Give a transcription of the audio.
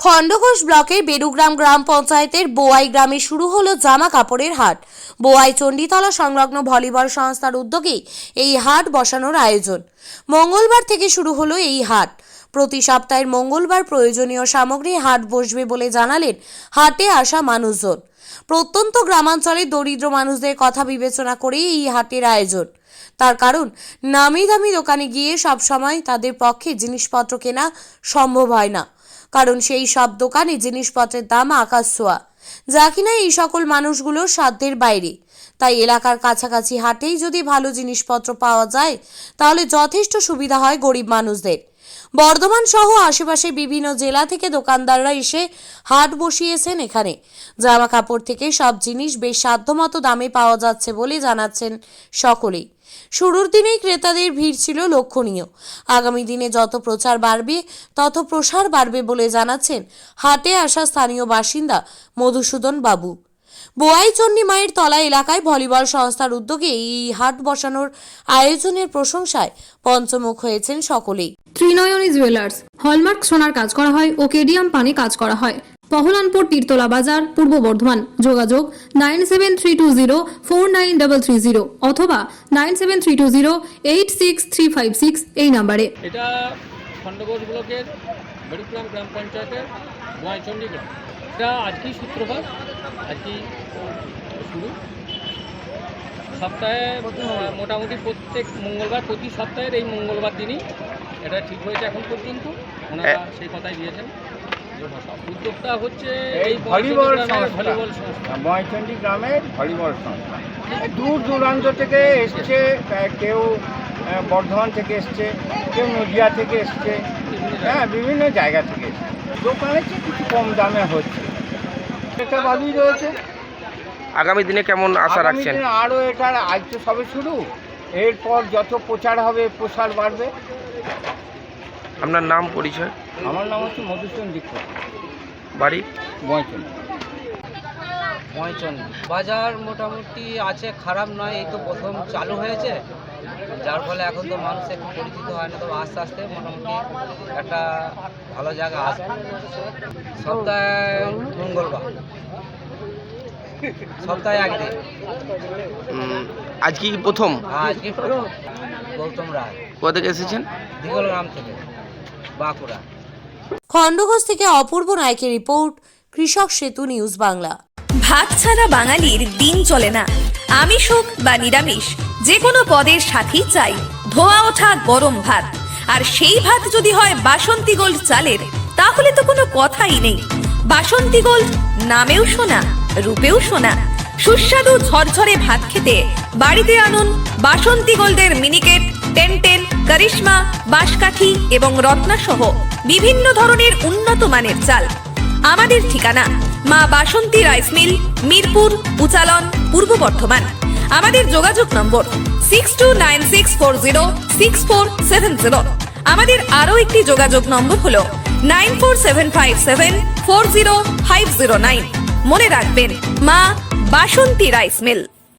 খণ্ডঘোষ ব্লকের বেরুগ্রাম গ্রাম পঞ্চায়েতের বোয়াই গ্রামে শুরু হলো জামা কাপড়ের হাট। বোয়াই চণ্ডীতলা সংলগ্ন ভলিবল সংস্থার উদ্যোগে এই হাট বসানোর আয়োজন। মঙ্গলবার থেকে শুরু হলো এই হাট। প্রতি সপ্তাহের মঙ্গলবার প্রয়োজনীয় সামগ্রী হাট বসবে বলে জানালেন হাটে আসা মানুষজন। প্রত্যন্ত গ্রামাঞ্চলে দরিদ্র মানুষদের কথা বিবেচনা করেই এই হাটের আয়োজন। তার কারণ, নামি দামি দোকানে গিয়ে সব সময় তাদের পক্ষে জিনিসপত্র কেনা সম্ভব হয় না, কারণ সেই সব দোকানে জিনিসপত্রের দাম আকাশ ছোঁয়া, যা কিনা এই সকল মানুষগুলোর সাধ্যের বাইরে। তাই এলাকার কাছাকাছি হাটেই যদি ভালো জিনিসপত্র পাওয়া যায় তাহলে যথেষ্ট সুবিধা হয় গরিব মানুষদের। বর্ধমান সহ আশেপাশে বিভিন্ন জেলা থেকে দোকানদাররা এসে হাট বসিয়েছেন এখানে। জামা কাপড় থেকে সব জিনিস বেশ সাধ্যমতো দামে পাওয়া যাচ্ছে বলে জানাচ্ছেন সকলেই। শুরুর দিনেই ক্রেতাদের ভিড় ছিল লক্ষণীয়। আগামী দিনে যত প্রচার বাড়বে তত প্রসার বাড়বে বলে জানাচ্ছেন হাটে আসা স্থানীয় বাসিন্দা মধুসূদন বাবু। বোয়াই চণ্ডী মায়ের তলা এলাকায় ভলিবল সংস্থার উদ্যোগে এই হাট বসানোর আয়োজনের প্রশংসায় পঞ্চমুখ হয়েছেন সকলেই। ত্রিনয়নী জুয়েলার্স হলমার্ক সোনার কাজ করা হয় ও কেডিয়াম পানে কাজ করা হয়। পহলানপুর তীরতলা বাজার, পূর্ব বর্ধমান। যোগাযোগ 9732049330 অথবা 9732086356 এই নম্বরে। এটা খণ্ডঘোষ ব্লকের বেরুগ্রাম গ্রাম পঞ্চায়েতের বোয়াই চণ্ডী গ্রাম। এটা আজকেই সূত্রপাত, আজকেই শুরু। সপ্তাহে মোটামুটি প্রত্যেক মঙ্গলবার, প্রতি সপ্তাহের এই মঙ্গলবার দিনই এটা ঠিক হয়েছে এখন পর্যন্ত। ওনারা সেই কথাই দিয়েছেন। উদ্যোক্তা হচ্ছে এই ভলিবল সংস্থা, বোয়াই চণ্ডী গ্রামের ভলিবল সংস্থা। দূর দূরান্ত থেকে এসছে, কেউ বর্ধমান থেকে এসছে, কেউ নদিয়া থেকে এসছে, হ্যাঁ, বিভিন্ন জায়গা থেকে এসছে। দোকানে কিছু কম দামে হচ্ছে, এটা ভালোই রয়েছে। আগামী দিনে কেমন আশা রাখছেন? আরও এটার আজ তো সবে শুরু, এরপর যত প্রচার হবে প্রসার বাড়বে। আপনার নাম, পরিচয়? আমার নাম হচ্ছে মধুসূদন দীক্ষিত, বাড়ি বোয়াই চণ্ডী। বাজার মোটামুটি আছে, খারাপ নয়। এই তো প্রথম চালু হয়েছে, যার ফলে এখন তো মানুষ একটু পরিচিত হয় না, তো আস্তে আস্তে মোটামুটি একটা ভালো জায়গা আসবে। সপ্তাহে মঙ্গলবার, সপ্তাহে একদিন। আজকে কি প্রথম? আজকে গৌতম রায়। কোথা থেকে এসেছেন? দিগলগ্রাম থেকে, বাঁকুড়া। খণ্ডঘোষ থেকে অপূর্ব নায়কের রিপোর্ট, কৃষক সেতু নিউজ বাংলা। ভাত ছাড়া বাঙালির দিন চলে না। আমিষ হোক বা নিরামিষ, যে কোনো পদের সাথেই চাই ধোয়া ওঠা গরম ভাত। আর সেই ভাত যদি হয় বাসন্তী গোল্ড চালের, তাহলে তো কোনো কথাই নেই। বাসন্তী গোল্ড নামেও শোনা, রূপেও শোনা। সুস্বাদু ঝরঝরে ভাত খেতে বাড়িতে আনুন বাসন্তী গোল্ডের মিনিকেট, 1010, করিশ্মা, বাঁশকাঠি এবং রত্না সহ বিভিন্ন ধরনের উন্নত মানের চাল। আমাদের ঠিকানা মা বাসন্তী রাইস মিল, মিরপুর, উচালন, পূর্ব বর্ধমান। আমাদের যোগাযোগ নম্বর 6296406470। আমাদের আরও একটি যোগাযোগ নম্বর হলো 9475740509। মনে রাখবেন, মা বাসন্তী রাইস মিল।